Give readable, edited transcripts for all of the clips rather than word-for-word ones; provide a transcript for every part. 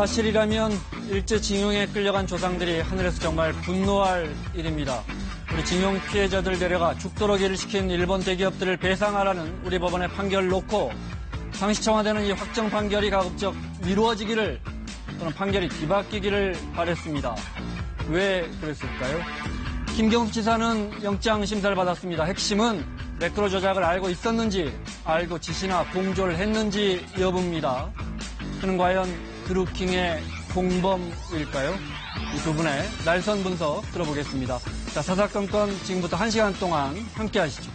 사실이라면 일제징용에 끌려간 조상들이 하늘에서 정말 분노할 일입니다. 우리 징용 피해자들 데려가 죽도록 일을 시킨 일본 대기업들을 배상하라는 우리 법원의 판결을 놓고 당시 청와대는 이 확정 판결이 가급적 미루어지기를 또는 판결이 뒤바뀌기를 바랬습니다. 왜 그랬을까요? 김경수 지사는 영장 심사를 받았습니다. 핵심은 매크로 조작을 알고 있었는지, 알고 지시나 공조를 했는지 여부입니다. 그는 과연 드루킹의 공범일까요? 이 두 분의 날선 분석 들어보겠습니다. 자, 사사건건 지금부터 1시간 동안 함께 하시죠.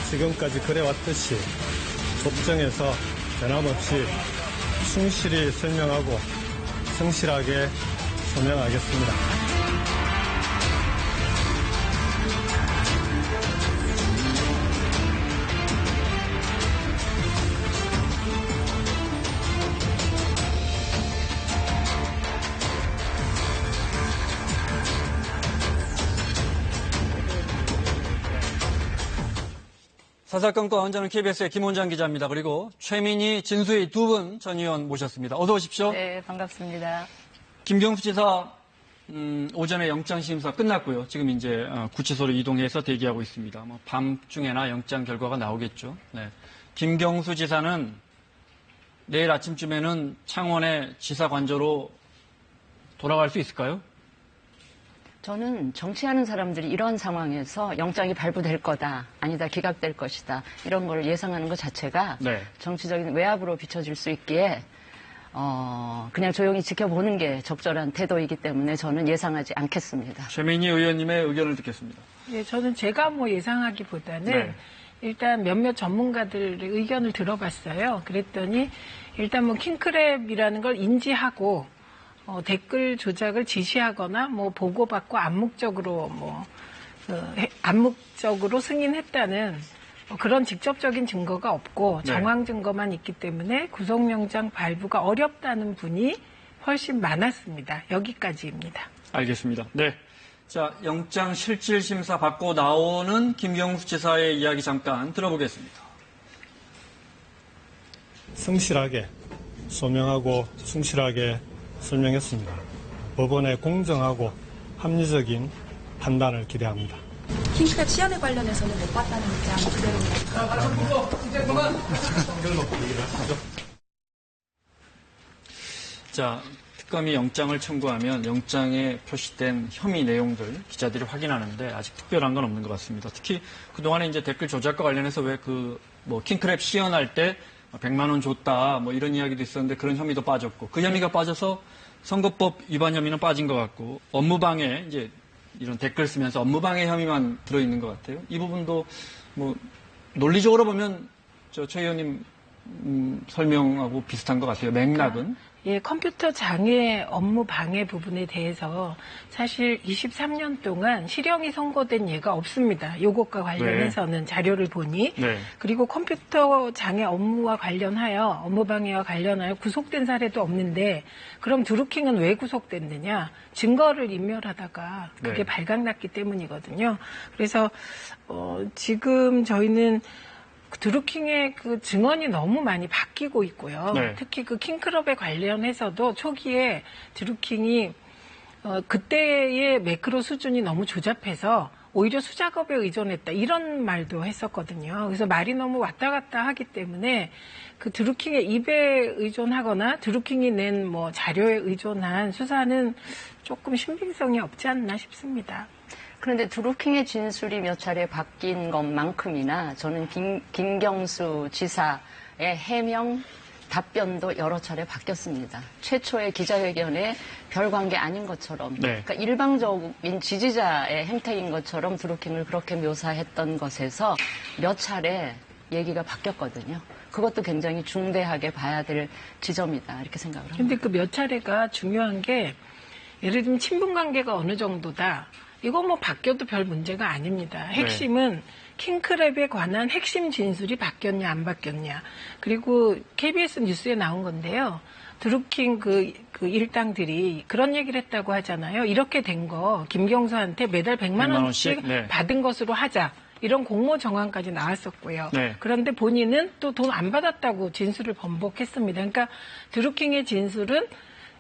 지금까지 그래왔듯이 법정에서 변함없이 충실히 설명하고 성실하게 소명하겠습니다. 사사건건 저는 KBS의 김원장 기자입니다. 그리고 최민희, 진수희 두 분 전 의원 모셨습니다. 어서 오십시오. 네, 반갑습니다. 김경수 지사 오전에 영장심사 끝났고요. 지금 이제 구치소로 이동해서 대기하고 있습니다. 밤중에나 영장 결과가 나오겠죠. 네. 김경수 지사는 내일 아침쯤에는 창원의 지사 관저로 돌아갈 수 있을까요? 저는 정치하는 사람들이 이런 상황에서 영장이 발부될 거다, 아니다, 기각될 것이다, 이런 걸 예상하는 것 자체가 네. 정치적인 외압으로 비춰질 수 있기에 그냥 조용히 지켜보는 게 적절한 태도이기 때문에 저는 예상하지 않겠습니다. 최민희 의원님의 의견을 듣겠습니다. 예, 저는 제가 예상하기보다는 네. 일단 몇몇 전문가들의 의견을 들어봤어요. 그랬더니 일단 킹크랩이라는 걸 인지하고 댓글 조작을 지시하거나 보고받고 암묵적으로 승인했다는 그런 직접적인 증거가 없고 네. 정황 증거만 있기 때문에 구속영장 발부가 어렵다는 분이 훨씬 많았습니다. 여기까지입니다. 알겠습니다. 네. 자, 영장 실질 심사 받고 나오는 김경수 지사의 이야기 잠깐 들어보겠습니다. 성실하게 소명하고 충실하게 설명했습니다. 법원의 공정하고 합리적인 판단을 기대합니다. 킹크랩 시연에 관련해서는 못 봤다는 입장 그대로입니다. 자, 특검이 영장을 청구하면 영장에 표시된 혐의 내용들 기자들이 확인하는데 아직 특별한 건 없는 것 같습니다. 특히 그동안에 이제 댓글 조작과 관련해서 왜 킹크랩 시연할 때 100만 원 줬다 이런 이야기도 있었는데 그런 혐의도 빠졌고 그 혐의가 빠져서 선거법 위반 혐의는 빠진 것 같고 업무방해 이제 이런 댓글 쓰면서 업무방해 혐의만 들어있는 것 같아요. 이 부분도 논리적으로 보면 최 의원님 설명하고 비슷한 것 같아요. 맥락은. 예, 컴퓨터 장애 업무 방해 부분에 대해서 사실 23년 동안 실형이 선고된 예가 없습니다. 요것과 관련해서는 자료를 보니. 네. 그리고 컴퓨터 장애 업무와 관련하여 업무 방해와 관련하여 구속된 사례도 없는데 그럼 드루킹은 왜 구속됐느냐? 증거를 인멸하다가 그게 네. 발각났기 때문이거든요. 그래서 지금 저희는 드루킹의 그 증언이 너무 많이 바뀌고 있고요. 네. 특히 그 킹클럽에 관련해서도 초기에 드루킹이 그때의 매크로 수준이 너무 조잡해서 오히려 수작업에 의존했다 이런 말도 했었거든요. 그래서 말이 너무 왔다 갔다 하기 때문에 그 드루킹의 입에 의존하거나 드루킹이 낸 자료에 의존한 수사는 조금 신빙성이 없지 않나 싶습니다. 그런데 드루킹의 진술이 몇 차례 바뀐 것만큼이나 저는 김경수 지사의 해명, 답변도 여러 차례 바뀌었습니다. 최초의 기자회견에 별 관계 아닌 것처럼, 네. 그러니까 일방적인 지지자의 행태인 것처럼 드루킹을 그렇게 묘사했던 것에서 몇 차례 얘기가 바뀌었거든요. 그것도 굉장히 중대하게 봐야 될 지점이다 이렇게 생각을 합니다. 근데 그 몇 차례가 중요한 게 예를 들면 친분 관계가 어느 정도다. 이거 바뀌어도 별 문제가 아닙니다. 핵심은 킹크랩에 관한 핵심 진술이 바뀌었냐 안 바뀌었냐. 그리고 KBS 뉴스에 나온 건데요. 드루킹 그 일당들이 그런 얘기를 했다고 하잖아요. 이렇게 된 거 김경수한테 매달 100만 원씩 네. 받은 것으로 하자. 이런 공모 정황까지 나왔었고요. 네. 그런데 본인은 또 돈 안 받았다고 진술을 번복했습니다. 그러니까 드루킹의 진술은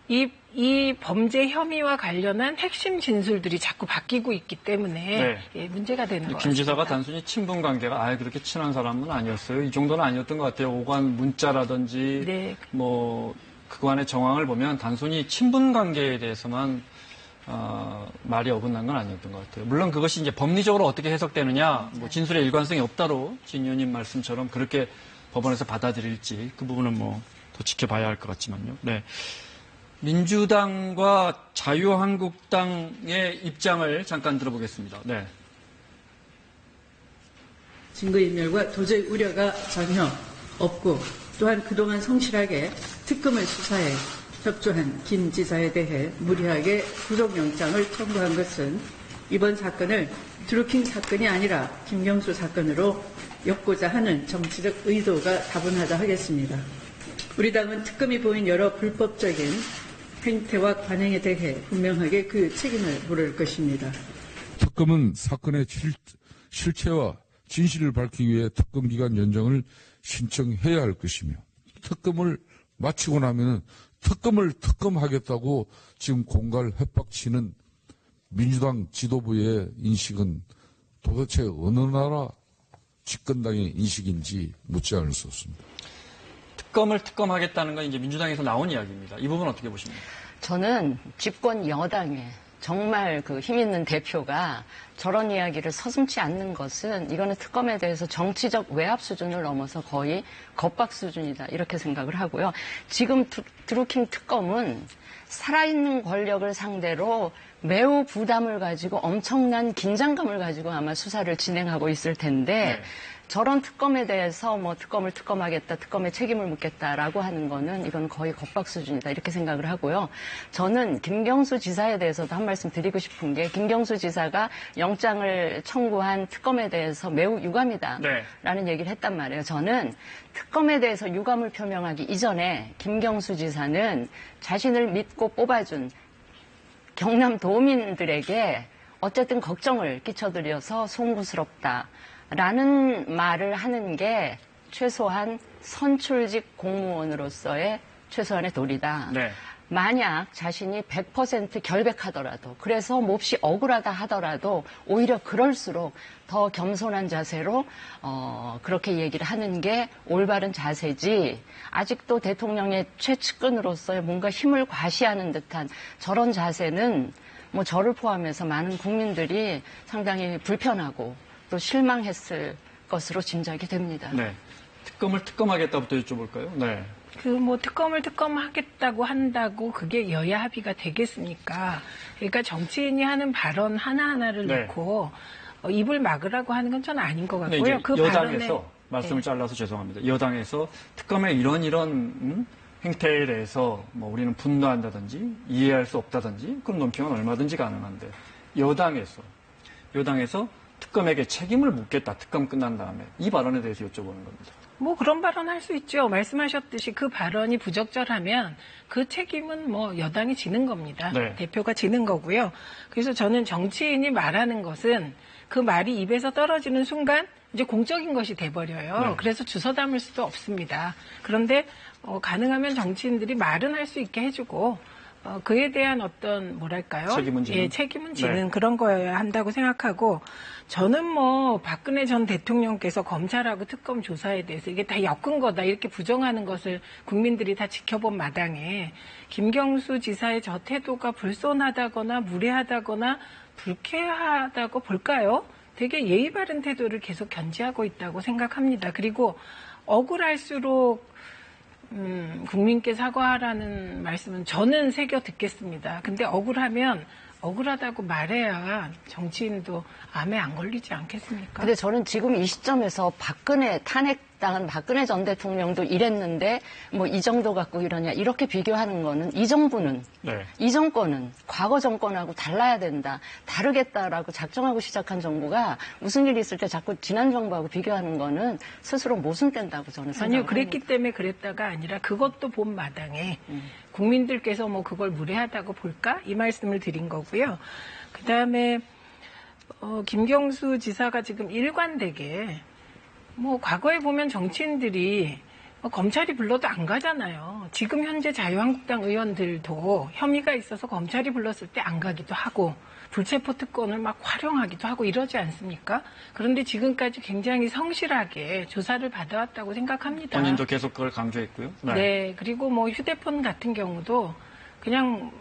이 범죄 혐의와 관련한 핵심 진술들이 자꾸 바뀌고 있기 때문에 네. 예, 문제가 되는 것 김 같습니다. 지사가 단순히 친분 관계가 그렇게 친한 사람은 아니었어요. 이 정도는 아니었던 것 같아요. 오간 문자라든지 네. 뭐 그간의 정황을 보면 단순히 친분 관계에 대해서만 말이 어긋난 건 아니었던 것 같아요. 물론 그것이 이제 법리적으로 어떻게 해석되느냐, 뭐 진술의 일관성이 없다로 진 의원님 말씀처럼 그렇게 법원에서 받아들일지 그 부분은 뭐 더 지켜봐야 할 것 같지만요. 네. 민주당과 자유한국당의 입장을 잠깐 들어보겠습니다. 네. 증거인멸과 도저히 우려가 전혀 없고 또한 그동안 성실하게 특검을 수사해 협조한 김 지사에 대해 무리하게 구속영장을 청구한 것은 이번 사건을 드루킹 사건이 아니라 김경수 사건으로 엮고자 하는 정치적 의도가 다분하다 하겠습니다. 우리 당은 특검이 보인 여러 불법적인 행태와 관행에 대해 분명하게 그 책임을 물을 것입니다. 특검은 사건의 실체와 진실을 밝히기 위해 특검기간 연장을 신청해야 할 것이며 특검을 마치고 나면 특검을 특검하겠다고 지금 공갈 협박치는 민주당 지도부의 인식은 도대체 어느 나라 집권당의 인식인지 묻지 않을 수 없습니다. 특검을 특검하겠다는 건 이제 민주당에서 나온 이야기입니다. 이 부분 어떻게 보십니까? 저는 집권 여당에 정말 그 힘 있는 대표가 저런 이야기를 서슴지 않는 것은 이거는 특검에 대해서 정치적 외압 수준을 넘어서 거의 겁박 수준이다 이렇게 생각을 하고요. 지금 드루킹 특검은 살아있는 권력을 상대로 매우 부담을 가지고 엄청난 긴장감을 가지고 아마 수사를 진행하고 있을 텐데 네. 저런 특검에 대해서 뭐 특검을 특검하겠다, 특검에 책임을 묻겠다라고 하는 거는 이건 거의 겁박 수준이다 이렇게 생각을 하고요. 저는 김경수 지사에 대해서도 한 말씀 드리고 싶은 게 김경수 지사가 영장을 청구한 특검에 대해서 매우 유감이다라는 네. 얘기를 했단 말이에요. 저는 특검에 대해서 유감을 표명하기 이전에 김경수 지사는 자신을 믿고 뽑아준 경남 도민들에게 어쨌든 걱정을 끼쳐드려서 송구스럽다라는 말을 하는 게 최소한 선출직 공무원으로서의 최소한의 도리다. 네. 만약 자신이 100% 결백하더라도 그래서 몹시 억울하다 하더라도 오히려 그럴수록 더 겸손한 자세로 그렇게 얘기를 하는 게 올바른 자세지 아직도 대통령의 최측근으로서의 뭔가 힘을 과시하는 듯한 저런 자세는 뭐 저를 포함해서 많은 국민들이 상당히 불편하고 또 실망했을 것으로 짐작이 됩니다. 네. 특검을 특검하겠다부터 여쭤볼까요? 네. 특검을 특검하겠다고 한다고 그게 여야 합의가 되겠습니까? 그러니까 정치인이 하는 발언 하나하나를 네. 놓고 입을 막으라고 하는 건 저는 아닌 것 근데 같고요. 이제 그 여당에서 발언에 말씀을 잘라서 죄송합니다. 여당에서 특검의 이런 행태에 대해서 뭐 우리는 분노한다든지 이해할 수 없다든지 그런 논평은 얼마든지 가능한데 여당에서 특검에게 책임을 묻겠다. 특검 끝난 다음에 이 발언에 대해서 여쭤보는 겁니다. 뭐 그런 발언 할 수 있죠. 말씀하셨듯이 그 발언이 부적절하면 그 책임은 뭐 여당이 지는 겁니다. 네. 대표가 지는 거고요. 그래서 저는 정치인이 말하는 것은 그 말이 입에서 떨어지는 순간 이제 공적인 것이 돼버려요. 네. 그래서 주워 담을 수도 없습니다. 그런데 가능하면 정치인들이 말은 할 수 있게 해주고 그에 대한 어떤 뭐랄까요? 책임은 지는? 예, 책임은 지는 네. 그런 거여야 한다고 생각하고 저는 뭐 박근혜 전 대통령께서 검찰하고 특검 조사에 대해서 이게 다 엮은 거다 이렇게 부정하는 것을 국민들이 다 지켜본 마당에 김경수 지사의 저 태도가 불손하다거나 무례하다거나 불쾌하다고 볼까요? 되게 예의 바른 태도를 계속 견지하고 있다고 생각합니다. 그리고 억울할수록 국민께 사과하라는 말씀은 저는 새겨 듣겠습니다. 근데 억울하면 억울하다고 말해야 정치인도 암에 안 걸리지 않겠습니까? 근데 저는 지금 이 시점에서 박근혜 탄핵 당한 박근혜 전 대통령도 이랬는데 뭐 이 정도 갖고 이러냐 이렇게 비교하는 거는 이 정부는 네. 이 정권은 과거 정권하고 달라야 된다, 다르겠다라고 작정하고 시작한 정부가 무슨 일이 있을 때 자꾸 지난 정부하고 비교하는 거는 스스로 모순된다고 저는 생각합니다. 아니요, 그랬기 때문에 그랬다가 아니라 그것도 본 마당에 국민들께서 뭐 그걸 무례하다고 볼까? 이 말씀을 드린 거고요. 그 다음에 김경수 지사가 지금 일관되게 뭐 과거에 보면 정치인들이 검찰이 불러도 안 가잖아요. 지금 현재 자유한국당 의원들도 혐의가 있어서 검찰이 불렀을 때 안 가기도 하고 불체포 특권을 막 활용하기도 하고 이러지 않습니까? 그런데 지금까지 굉장히 성실하게 조사를 받아왔다고 생각합니다. 본인도 계속 그걸 강조했고요. 네, 그리고 뭐 휴대폰 같은 경우도 그냥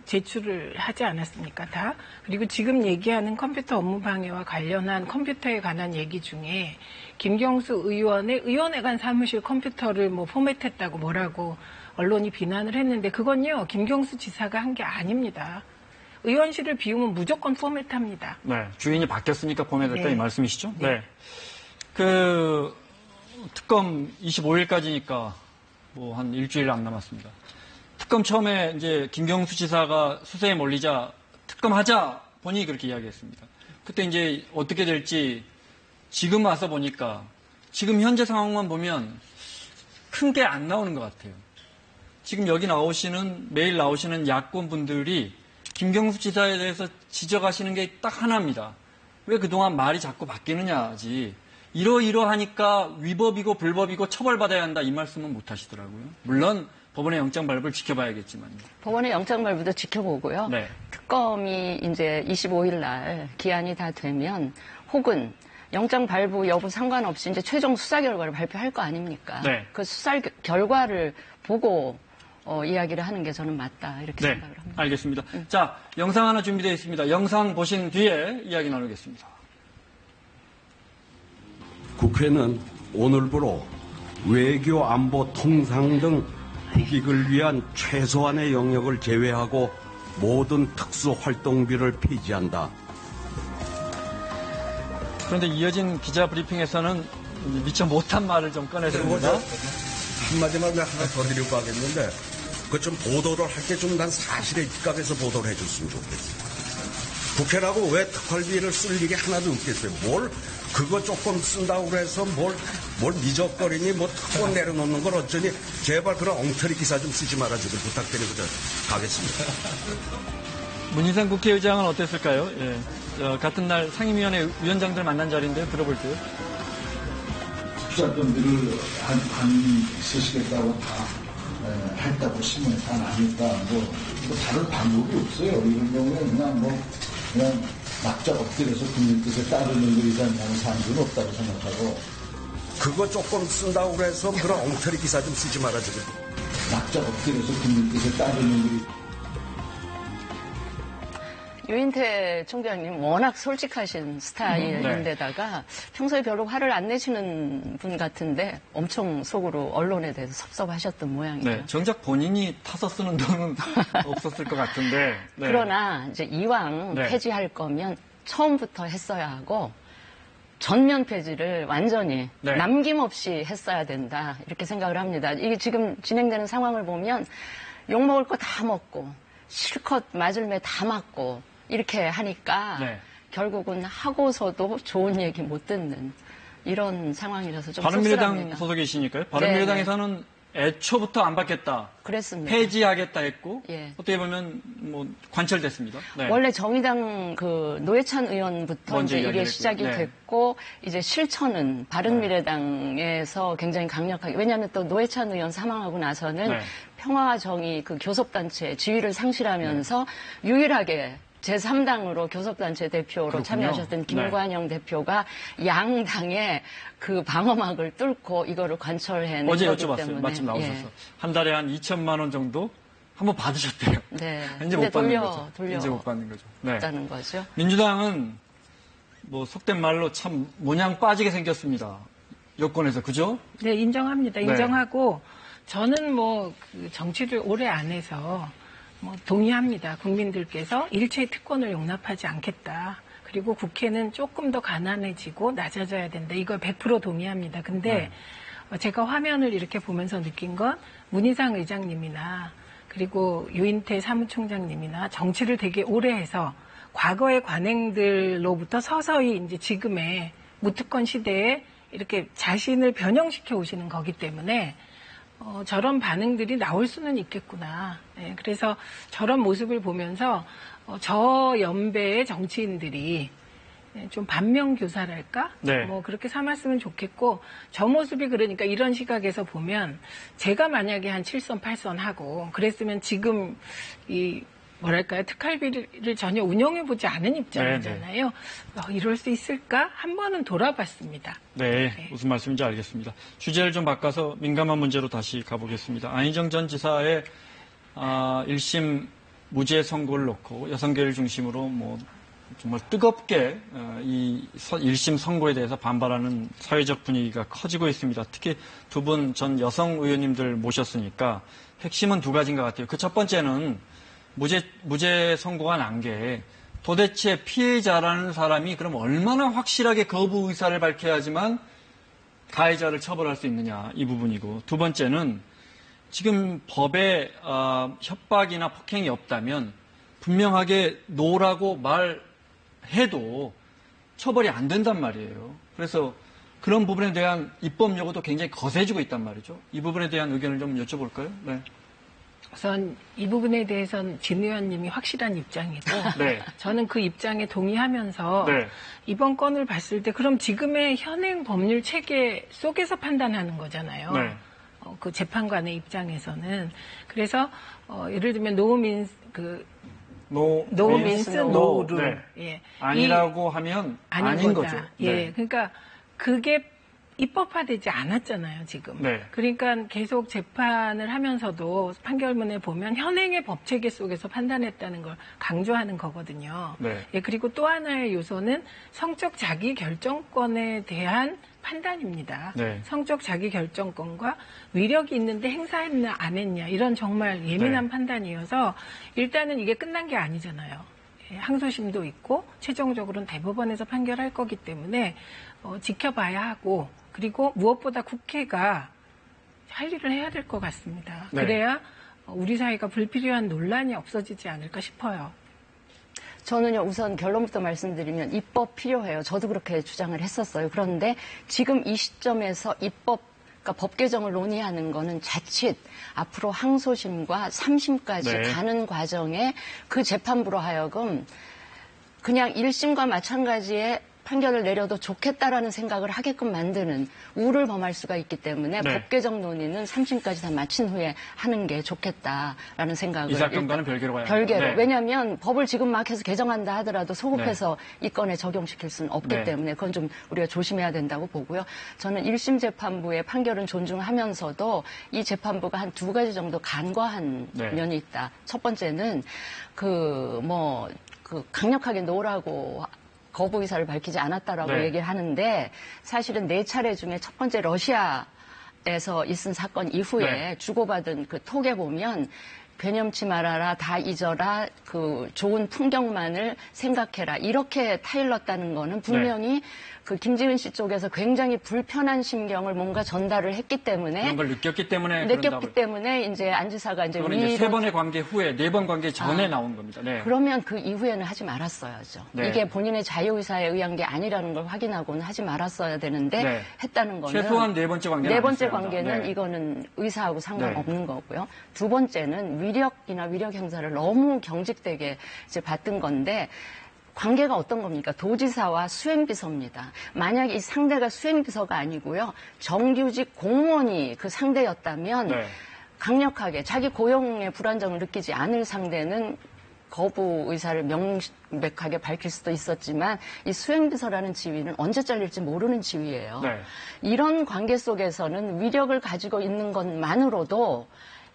제출을 하지 않았습니까, 다? 그리고 지금 얘기하는 컴퓨터 업무 방해와 관련한 컴퓨터에 관한 얘기 중에 김경수 의원의 의원회관 사무실 컴퓨터를 뭐 포맷했다고 뭐라고 언론이 비난을 했는데 그건요, 김경수 지사가 한 게 아닙니다. 의원실을 비우면 무조건 포맷합니다. 네, 주인이 바뀌었으니까 포맷했다 네. 이 말씀이시죠? 네. 그 특검 25일까지니까 뭐 한 일주일 안 남았습니다. 특검 처음에 이제 김경수 지사가 수세에 몰리자 특검하자 본인이 그렇게 이야기했습니다. 그때 이제 어떻게 될지 지금 와서 보니까 지금 현재 상황만 보면 큰 게 안 나오는 것 같아요. 지금 여기 매일 나오시는 야권 분들이 김경수 지사에 대해서 지적하시는 게 딱 하나입니다. 왜 그동안 말이 자꾸 바뀌느냐지. 이러이러하니까 위법이고 불법이고 처벌받아야 한다 이 말씀은 못 하시더라고요. 물론 법원의 영장 발부를 지켜봐야겠지만요. 법원의 영장 발부도 지켜보고요. 네. 특검이 이제 25일 날 기한이 다 되면 혹은 영장 발부 여부 상관없이 이제 최종 수사 결과를 발표할 거 아닙니까? 네. 그 수사 결과를 보고 이야기를 하는 게 저는 맞다 이렇게 네, 생각을 합니다. 알겠습니다. 자, 영상 하나 준비되어 있습니다. 영상 보신 뒤에 이야기 나누겠습니다. 국회는 오늘부로 외교, 안보, 통상 등 국익을 위한 최소한의 영역을 제외하고 모든 특수활동비를 폐지한다. 그런데 이어진 기자 브리핑에서는 미처 못한 말을 좀 꺼내십니다. 한마디만 하나 더 드리고 하겠는데 그 좀 보도를 할 때 좀 난 사실에 입각해서 보도를 해줬으면 좋겠어요. 국회라고 왜 특활비를 쓸 일이 하나도 없겠어요. 뭘 그거 조금 쓴다고 해서 뭘 미적거리니 뭐 특권 내려놓는 걸 어쩌니 제발 그런 엉터리 기사 좀 쓰지 말아주길 부탁드리고 가겠습니다. 문희상 국회의장은 어땠을까요? 예. 같은 날 상임위원회 위원장들 만난 자리인데 들어볼게요. 수사권들을 안 쓰시겠다고 다 했다고 신문에 다 나니까 뭐 다른 방법이 없어요. 이런 경우에 그냥 납작 엎드려서 국민 뜻에 따르는 것 이상 사람들은 없다고 생각하고 그거 조금 쓴다고 해서 그런 엉터리 기사 좀 쓰지 말아주길. 납작 엎드려서 국민 뜻에 따르는 것 유인태 총장님 워낙 솔직하신 스타일인데다가 평소에 별로 화를 안 내시는 분 같은데 엄청 속으로 언론에 대해서 섭섭하셨던 모양이죠. 네, 정작 본인이 타서 쓰는 돈은 없었을 것 같은데. 네. 그러나 이제 이왕 네. 폐지할 거면 처음부터 했어야 하고 전면 폐지를 완전히 네. 남김없이 했어야 된다 이렇게 생각을 합니다. 이게 지금 진행되는 상황을 보면 욕먹을 거 다 먹고 실컷 맞을 매 다 맞고 이렇게 하니까 네. 결국은 하고서도 좋은 얘기 못 듣는 이런 상황이라서 좀 바른미래당 씁쓸합니다. 소속이시니까요. 바른미래당에서는 애초부터 안 받겠다. 그랬습니다. 폐지하겠다 했고 예. 어떻게 보면 뭐 관철됐습니다. 네. 원래 정의당 그 노회찬 의원부터 먼저 이제 이게 이야기를 시작이 했고요. 네. 됐고 이제 실천은 바른미래당에서 굉장히 강력하게 왜냐하면 또 노회찬 의원 사망하고 나서는 네. 평화와 정의 그 교섭단체 지위를 상실하면서 유일하게 제3당으로 교섭단체 대표로 그렇군요. 참여하셨던 김관영 대표가 양당의 그 방어막을 뚫고 이거를 관철해낸 어제 거기 여쭤봤어요. 때문에. 마침 나오셔서. 예. 한 달에 한 2천만 원 정도 한번 받으셨대요. 네. 이제 근데 못 받는 거죠. 돌려 이제 못 받는 거죠. 네. 있다는 거죠. 민주당은 뭐 속된 말로 참 모냥 빠지게 생겼습니다. 여권에서 그죠? 네, 인정합니다. 네. 인정하고 저는 뭐 그 정치를 오래 안 해서 뭐 동의합니다. 국민들께서 일체의 특권을 용납하지 않겠다. 그리고 국회는 조금 더 가난해지고 낮아져야 된다. 이걸 100% 동의합니다. 근데 제가 화면을 이렇게 보면서 느낀 건 문희상 의장님이나 그리고 유인태 사무총장님이나 정치를 되게 오래 해서 과거의 관행들로부터 서서히 이제 지금의 무특권 시대에 이렇게 자신을 변형시켜 오시는 거기 때문에 저런 반응들이 나올 수는 있겠구나. 예, 그래서 저런 모습을 보면서 저 연배의 정치인들이 좀 반면교사랄까? 네. 뭐 그렇게 삼았으면 좋겠고 저 모습이 그러니까 이런 시각에서 보면 제가 만약에 한 7선 8선 하고 그랬으면 지금 이 뭐랄까요 특활비를 전혀 운영해보지 않은 입장이잖아요. 이럴 수 있을까? 한 번은 돌아봤습니다. 네, 무슨 말씀인지 알겠습니다. 주제를 좀 바꿔서 민감한 문제로 다시 가보겠습니다. 안희정 전 지사의 1심 무죄 선고를 놓고 여성계를 중심으로 뭐 정말 뜨겁게 이 1심 선고에 대해서 반발하는 사회적 분위기가 커지고 있습니다. 특히 두 분 전 여성 의원님들 모셨으니까 핵심은 두 가지인 것 같아요. 그 첫 번째는 무죄 선고가 난 게 도대체 피해자라는 사람이 그럼 얼마나 확실하게 거부 의사를 밝혀야지만 가해자를 처벌할 수 있느냐 이 부분이고, 두 번째는 지금 법에 협박이나 폭행이 없다면 분명하게 노라고 말해도 처벌이 안 된단 말이에요. 그래서 그런 부분에 대한 입법 요구도 굉장히 거세지고 있단 말이죠. 이 부분에 대한 의견을 좀 여쭤볼까요? 네. 우선 이 부분에 대해서는 진 의원님이 확실한 입장이고 네. 저는 그 입장에 동의하면서 네. 이번 건을 봤을 때 그럼 지금의 현행 법률 체계 속에서 판단하는 거잖아요. 네. 그 재판관의 입장에서는. 그래서 예를 들면 노민스 노룰. 네. 예. 아니라고 하면 아닌 거죠. 예. 네. 그러니까 그게 입법화되지 않았잖아요, 지금. 네. 그러니까 계속 재판을 하면서도 판결문에 보면 현행의 법체계 속에서 판단했다는 걸 강조하는 거거든요. 네. 예, 그리고 또 하나의 요소는 성적 자기 결정권에 대한 판단입니다. 네. 성적 자기 결정권과 위력이 있는데 행사했냐 안 했냐 이런 정말 예민한 네. 판단이어서 일단은 이게 끝난 게 아니잖아요. 예, 항소심도 있고 최종적으로는 대법원에서 판결할 거기 때문에 지켜봐야 하고, 그리고 무엇보다 국회가 할 일을 해야 될 것 같습니다. 네. 그래야 우리 사회가 불필요한 논란이 없어지지 않을까 싶어요. 저는요, 우선 결론부터 말씀드리면 입법 필요해요. 저도 그렇게 주장을 했었어요. 그런데 지금 이 시점에서 그러니까 법 개정을 논의하는 거는 자칫 앞으로 항소심과 3심까지 네. 가는 과정에 그 재판부로 하여금 그냥 1심과 마찬가지의 판결을 내려도 좋겠다라는 생각을 하게끔 만드는 우를 범할 수가 있기 때문에 네. 법 개정 논의는 3심까지 다 마친 후에 하는 게 좋겠다라는 생각을 이 사건과는 별개로 가야 별개로. 합니다. 네. 왜냐하면 법을 지금 막 해서 개정한다 하더라도 소급해서 이 건에 적용시킬 수는 없기 네. 때문에 그건 좀 우리가 조심해야 된다고 보고요. 저는 1심 재판부의 판결은 존중하면서도 이 재판부가 한 두 가지 정도 간과한 네. 면이 있다. 첫 번째는 강력하게 노라고 거부 의사를 밝히지 않았다라고 네. 얘기를 하는데 사실은 4차례 중에 첫 번째 러시아에서 있은 사건 이후에 네. 주고받은 그 톡에 보면 괴념치 말아라, 다 잊어라, 그 좋은 풍경만을 생각해라 이렇게 타일렀다는 거는 분명히 그 김지은 씨 쪽에서 굉장히 불편한 심경을 뭔가 전달을 했기 때문에 그런 걸 느꼈기 때문에 이제 안 지사가 이제 그건 이제 세 번의 관계 후에 4번 관계 전에 나온 겁니다. 네. 그러면 그 이후에는 하지 말았어야죠. 네. 이게 본인의 자유의사에 의한 게 아니라는 걸 확인하고는 하지 말았어야 되는데 네. 했다는 거는 최소한 4번째 관계는 네 번째 안 했어야 관계는 한다. 네. 이거는 의사하고 상관없는 거고요. 두 번째는 위력이나 위력 행사를 너무 경직되게 이제 받던 건데 관계가 어떤 겁니까? 도지사와 수행비서입니다. 만약에 이 상대가 수행비서가 아니고요. 정규직 공무원이 그 상대였다면 네. 강력하게 자기 고용에 불안정을 느끼지 않을 상대는 거부 의사를 명백하게 밝힐 수도 있었지만 이 수행비서라는 지위는 언제 잘릴지 모르는 지위예요. 네. 이런 관계 속에서는 위력을 가지고 있는 것만으로도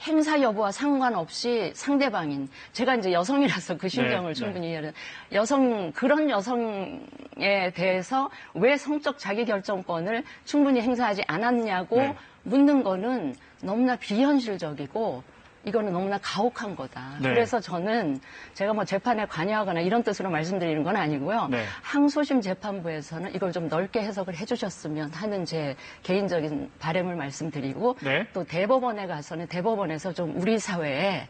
행사 여부와 상관없이 상대방인, 제가 이제 여성이라서 그 심정을 충분히 이해하는, 그런 여성에 대해서 왜 성적 자기결정권을 충분히 행사하지 않았냐고 묻는 거는 너무나 비현실적이고 이거는 너무나 가혹한 거다. 네. 그래서 저는 제가 뭐 재판에 관여하거나 이런 뜻으로 말씀드리는 건 아니고요. 네. 항소심 재판부에서는 이걸 좀 넓게 해석을 해주셨으면 하는 제 개인적인 바람을 말씀드리고 네. 또 대법원에 가서는 대법원에서 좀 우리 사회에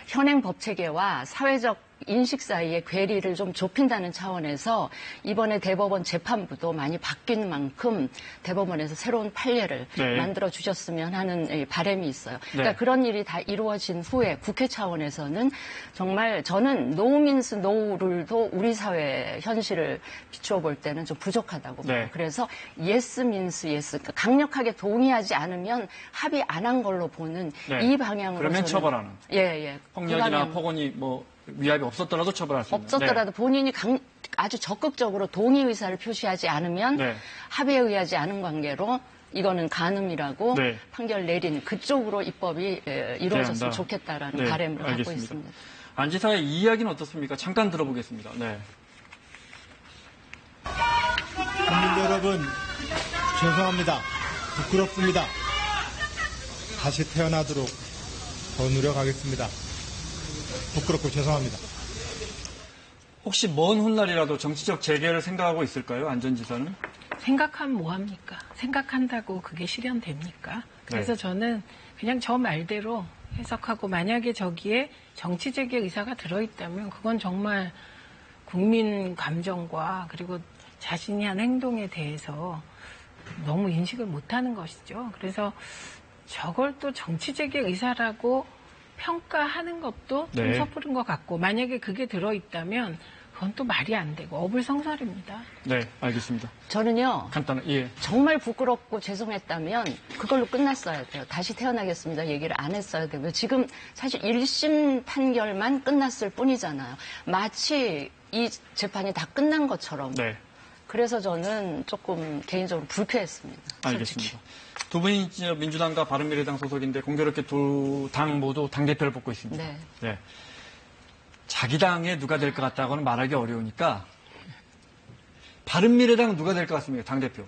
현행 법 체계와 사회적 인식 사이의 괴리를 좀 좁힌다는 차원에서 이번에 대법원 재판부도 많이 바뀐 만큼 대법원에서 새로운 판례를 네. 만들어 주셨으면 하는 바람이 있어요. 그러니까 네. 그런 일이 다 이루어진 후에 국회 차원에서는 정말 저는 노우 민스 노우룰도 우리 사회 현실을 비추어 볼 때는 좀 부족하다고 봐요. 네. 그래서 예스 민스 예스 그러니까 강력하게 동의하지 않으면 합의 안 한 걸로 보는 네. 이 방향으로 그러면 처벌하는. 예. 폭력이나 폭언이 뭐 위압이 없었더라도 처벌할 수 있는. 없었더라도 본인이 아주 적극적으로 동의 의사를 표시하지 않으면 네. 합의에 의하지 않은 관계로 이거는 간음이라고 네. 판결 내린 그쪽으로 입법이 이루어졌으면 대한다. 좋겠다라는 네, 바람을 갖고 알겠습니다. 있습니다. 안 지사의 이 이야기는 어떻습니까? 잠깐 들어보겠습니다. 네. 국민 여러분, 죄송합니다. 부끄럽습니다. 다시 태어나도록 더 노력하겠습니다. 부끄럽고 죄송합니다. 혹시 먼 훗날이라도 정치적 재개를 생각하고 있을까요? 안 전 지사는? 생각하면 뭐합니까? 생각한다고 그게 실현됩니까? 그래서 네. 저는 그냥 저 말대로 해석하고 만약에 저기에 정치재개 의사가 들어있다면 그건 정말 국민 감정과 그리고 자신이 한 행동에 대해서 너무 인식을 못하는 것이죠. 그래서 저걸 또 정치재개 의사라고 평가하는 것도 좀 네. 섣부른 것 같고 만약에 그게 들어있다면 그건 또 말이 안 되고 어불성설입니다. 네, 알겠습니다. 저는요. 간단한, 예. 정말 부끄럽고 죄송했다면 그걸로 끝났어야 돼요. 다시 태어나겠습니다. 얘기를 안 했어야 되고요. 지금 사실 1심 판결만 끝났을 뿐이잖아요. 마치 이 재판이 다 끝난 것처럼. 네, 그래서 저는 조금 개인적으로 불쾌했습니다. 알겠습니다. 솔직히. 두 분이 이제 민주당과 바른미래당 소속인데 공교롭게 두 당 모두 당대표를 뽑고 있습니다. 네. 네. 자기 당에 누가 될 것 같다고는 말하기 어려우니까 바른미래당 누가 될 것 같습니까? 당대표.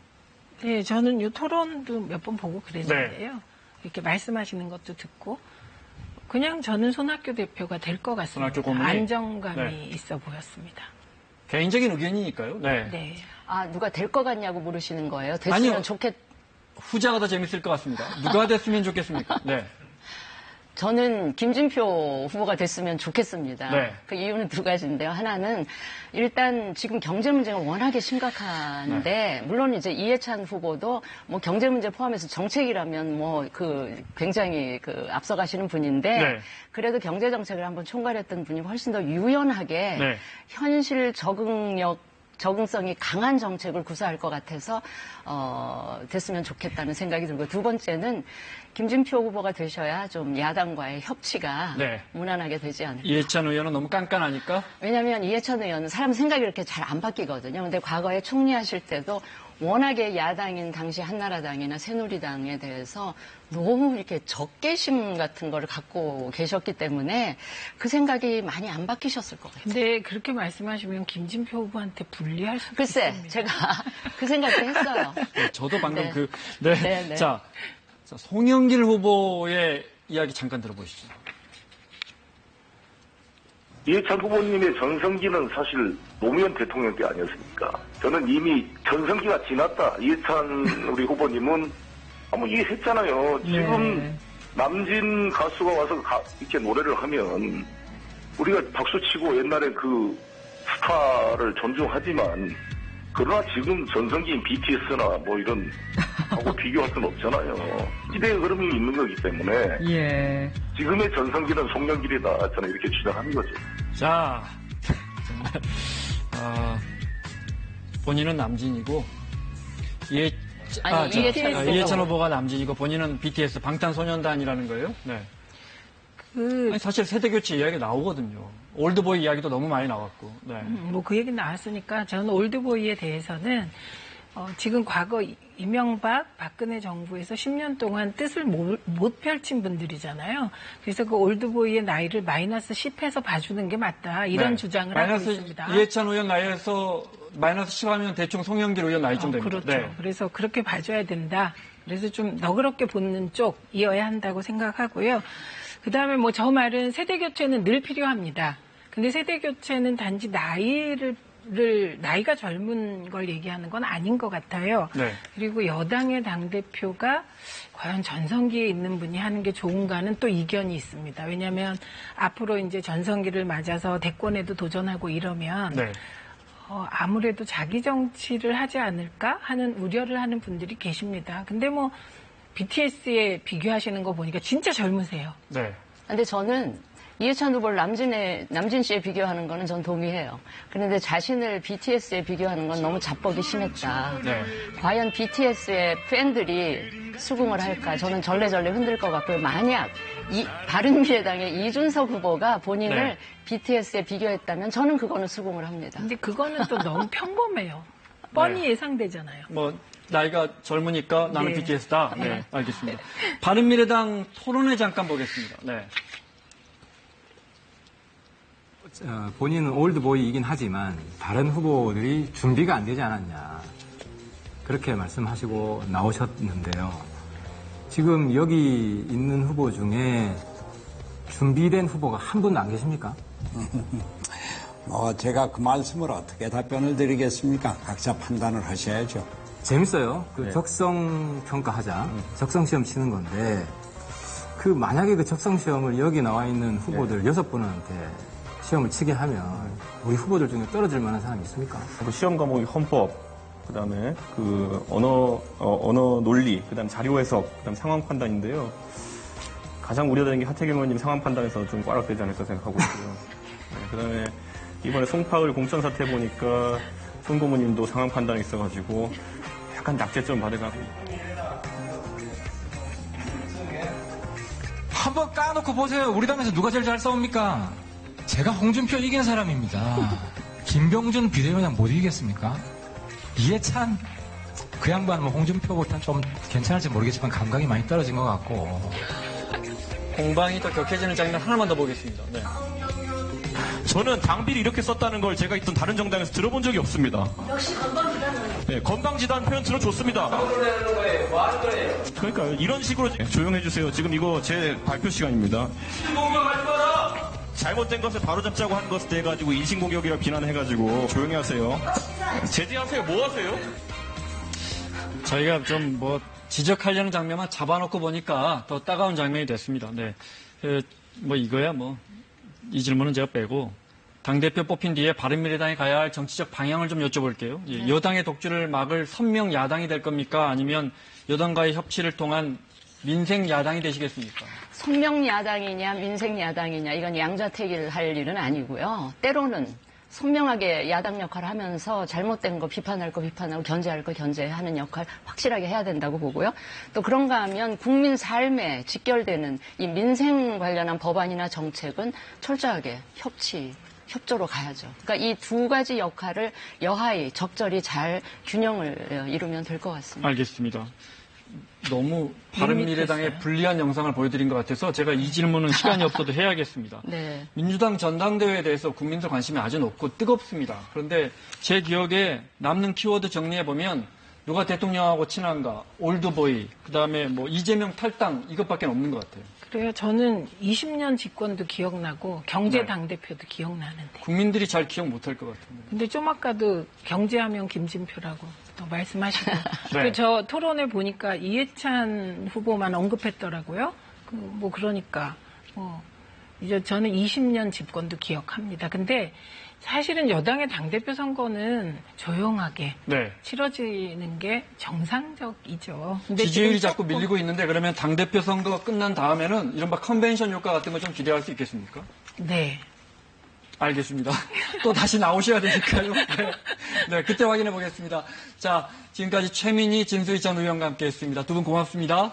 네, 저는 이 토론도 몇 번 보고 네. 그랬는데요. 이렇게 말씀하시는 것도 듣고 그냥 저는 손학규 대표가 될 것 같습니다. 손학규 고문이? 안정감이 네. 있어 보였습니다. 개인적인 의견이니까요. 네. 네. 아, 누가 될 것 같냐고 물으시는 거예요? 됐으면 아니요. 후자가 더 재밌을 것 같습니다. 누가 됐으면 좋겠습니까? 네. 저는 김진표 후보가 됐으면 좋겠습니다. 네. 그 이유는 두 가지인데요. 하나는 일단 지금 경제 문제가 워낙에 심각한데 네. 물론 이제 이해찬 후보도 뭐 경제 문제 포함해서 정책이라면 뭐 그 굉장히 그 앞서가시는 분인데 네. 그래도 경제 정책을 한번 총괄했던 분이 훨씬 더 유연하게 네. 현실 적응성이 강한 정책을 구사할 것 같아서 됐으면 좋겠다는 생각이 들고 두 번째는 김진표 후보가 되셔야 좀 야당과의 협치가 네. 무난하게 되지 않을까. 이해찬 의원은 너무 깐깐하니까. 왜냐하면 이해찬 의원은 사람 생각이 이렇게 잘 안 바뀌거든요. 근데 과거에 총리하실 때도 워낙에 야당인 당시 한나라당이나 새누리당에 대해서 너무 이렇게 적개심 같은 거를 갖고 계셨기 때문에 그 생각이 많이 안 바뀌셨을 것 같아요. 근데 그렇게 말씀하시면 김진표 후보한테 불리할 수도 글쎄, 있습니다. 제가 그 생각도 했어요. 네, 저도 방금 네. 네. 자, 송영길 후보의 이야기 잠깐 들어보시죠. 이해찬 후보님의 전성기는 사실 노무현 대통령 때 아니었습니까? 저는 이미 전성기가 지났다. 이해찬 우리 후보님은 뭐 이해했잖아요. 지금 남진 가수가 와서 이렇게 노래를 하면 우리가 박수치고 옛날에 그 스타를 존중하지만 그러나 지금 전성기인 BTS나 뭐 이런 하고 비교할 수는 없잖아요. 시대의 흐름이 있는 거기 때문에 지금의 전성기는 송영길이다. 저는 이렇게 주장하는 거죠. 자, 정말 본인은 남진이고 이해찬 후보가 남진이고 본인은 BTS 방탄소년단이라는 거예요. 네. 아니, 사실 세대교체 이야기 나오거든요. 올드보이 이야기도 너무 많이 나왔고. 네. 뭐 그 얘기 나왔으니까 저는 올드보이에 대해서는 지금 과거 이명박, 박근혜 정부에서 10년 동안 뜻을 못 펼친 분들이잖아요. 그래서 그 올드보이의 나이를 마이너스 10해서 봐주는 게 맞다. 이런 주장을 하고 있습니다. 이해찬 의원 나이에서 마이너스 10하면 대충 송영길 의원 나이쯤 됩니다. 그렇죠. 네. 그래서 그렇게 봐줘야 된다. 그래서 좀 너그럽게 보는 쪽이어야 한다고 생각하고요. 그다음에 뭐 저 말은 세대 교체는 늘 필요합니다. 근데 세대 교체는 단지 나이가 젊은 걸 얘기하는 건 아닌 것 같아요. 네. 그리고 여당의 당대표가 과연 전성기에 있는 분이 하는 게 좋은가는 또 이견이 있습니다. 왜냐하면 앞으로 이제 전성기를 맞아서 대권에도 도전하고 이러면 네. 아무래도 자기 정치를 하지 않을까 하는 우려를 하는 분들이 계십니다. 근데 뭐 BTS에 비교하시는 거 보니까 진짜 젊으세요. 네. 근데 저는 이해찬 후보를 남진 씨에 비교하는 거는 전 동의해요. 그런데 자신을 BTS에 비교하는 건 너무 자뻑이 심했다. 네. 과연 BTS의 팬들이 수긍을 할까? 저는 절레절레 흔들 것 같고요. 만약 바른미래당의 이준석 후보가 본인을 네. BTS에 비교했다면 저는 그거는 수긍을 합니다. 근데 그거는 또 너무 평범해요. 뻔히 네. 예상되잖아요. 뭐 나이가 젊으니까 나는 네. BTS다. 네, 알겠습니다. 바른미래당 토론회 잠깐 보겠습니다. 네. 본인은 올드보이이긴 하지만 다른 후보들이 준비가 안 되지 않았냐 그렇게 말씀하시고 나오셨는데요. 지금 여기 있는 후보 중에 준비된 후보가 한 분도 안 계십니까? 제가 그 말씀을 어떻게 답변을 드리겠습니까? 각자 판단을 하셔야죠. 재밌어요. 네. 적성 평가하자. 적성 시험 치는 건데 만약에 그 적성 시험을 여기 나와 있는 후보들 6분한테 시험을 치게 하면 우리 후보들 중에 떨어질 만한 사람이 있습니까? 시험 과목이 헌법, 그다음에 언어 논리, 그다음 자료 해석, 그다음 상황 판단인데요. 가장 우려되는 게 하태경 의원님 상황 판단에서 좀 꽈락되지 않을까 생각하고 있고요. 네, 그다음에 이번에 송파을 공천 사태 보니까 손 고모님도 상황 판단이 있어가지고 약간 낙제점 받아가고. 한번 까놓고 보세요. 우리 당에서 누가 제일 잘 싸웁니까? 제가 홍준표 이긴 사람입니다. 김병준 비대위원장 못 이기겠습니까? 이해찬 그 양반 홍준표보다는 좀 괜찮을지 모르겠지만 감각이 많이 떨어진 것 같고. 공방이 더 격해지는 장면 하나만 더 보겠습니다. 네. 저는 당비를 이렇게 썼다는 걸 제가 있던 다른 정당에서 들어본 적이 없습니다. 역시 건방지다는 네, 건방지다는 표현 들어줬습니다. 그러니까 이런 식으로 조용해 주세요. 지금 이거 제 발표 시간입니다. 잘못된 것을 바로잡자고 한 것에 대해 가지고 인신공격이라 비난해가지고 조용히 하세요. 제지하세요. 뭐 하세요? 저희가 좀 지적하려는 장면만 잡아놓고 보니까 더 따가운 장면이 됐습니다. 네. 이거야 이 질문은 제가 빼고 당대표 뽑힌 뒤에 바른미래당이 가야 할 정치적 방향을 좀 여쭤볼게요. 예, 여당의 독주를 막을 선명 야당이 될 겁니까? 아니면 여당과의 협치를 통한 민생 야당이 되시겠습니까? 선명 야당이냐 민생 야당이냐 이건 양자택일 할 일은 아니고요. 때로는 선명하게 야당 역할을 하면서 잘못된 거 비판할 거 비판하고 견제할 거 견제하는 역할 확실하게 해야 된다고 보고요. 또 그런가 하면 국민 삶에 직결되는 이 민생 관련한 법안이나 정책은 철저하게 협조로 가야죠. 그러니까 이 두 가지 역할을 여하히 적절히 잘 균형을 이루면 될 것 같습니다. 알겠습니다. 너무 바른미래당의 불리한 영상을 보여드린 것 같아서 제가 이 질문은 시간이 없어도 해야겠습니다. 네. 민주당 전당대회에 대해서 국민들 관심이 아주 높고 뜨겁습니다. 그런데 제 기억에 남는 키워드 정리해보면 누가 대통령하고 친한가, 올드보이, 그다음에 이재명 탈당 이것밖에 없는 것 같아요. 그래요. 저는 20년 집권도 기억나고 경제 당대표도 기억나는데. 국민들이 잘 기억 못할 것 같은데. 근데 좀 아까도 경제하면 김진표라고 또 말씀하시고. 네. 저 토론회 보니까 이해찬 후보만 언급했더라고요. 그러니까 이제 저는 20년 집권도 기억합니다. 근데 사실은 여당의 당대표 선거는 조용하게 치러지는 게 정상적이죠. 근데 지지율이 자꾸 밀리고 있는데 그러면 당대표 선거가 끝난 다음에는 이른바 컨벤션 효과 같은 거 좀 기대할 수 있겠습니까? 네. 알겠습니다. 또 다시 나오셔야 되니까요. 네, 그때 확인해 보겠습니다. 자, 지금까지 최민희 진수희 전 의원과 함께 했습니다. 두 분 고맙습니다.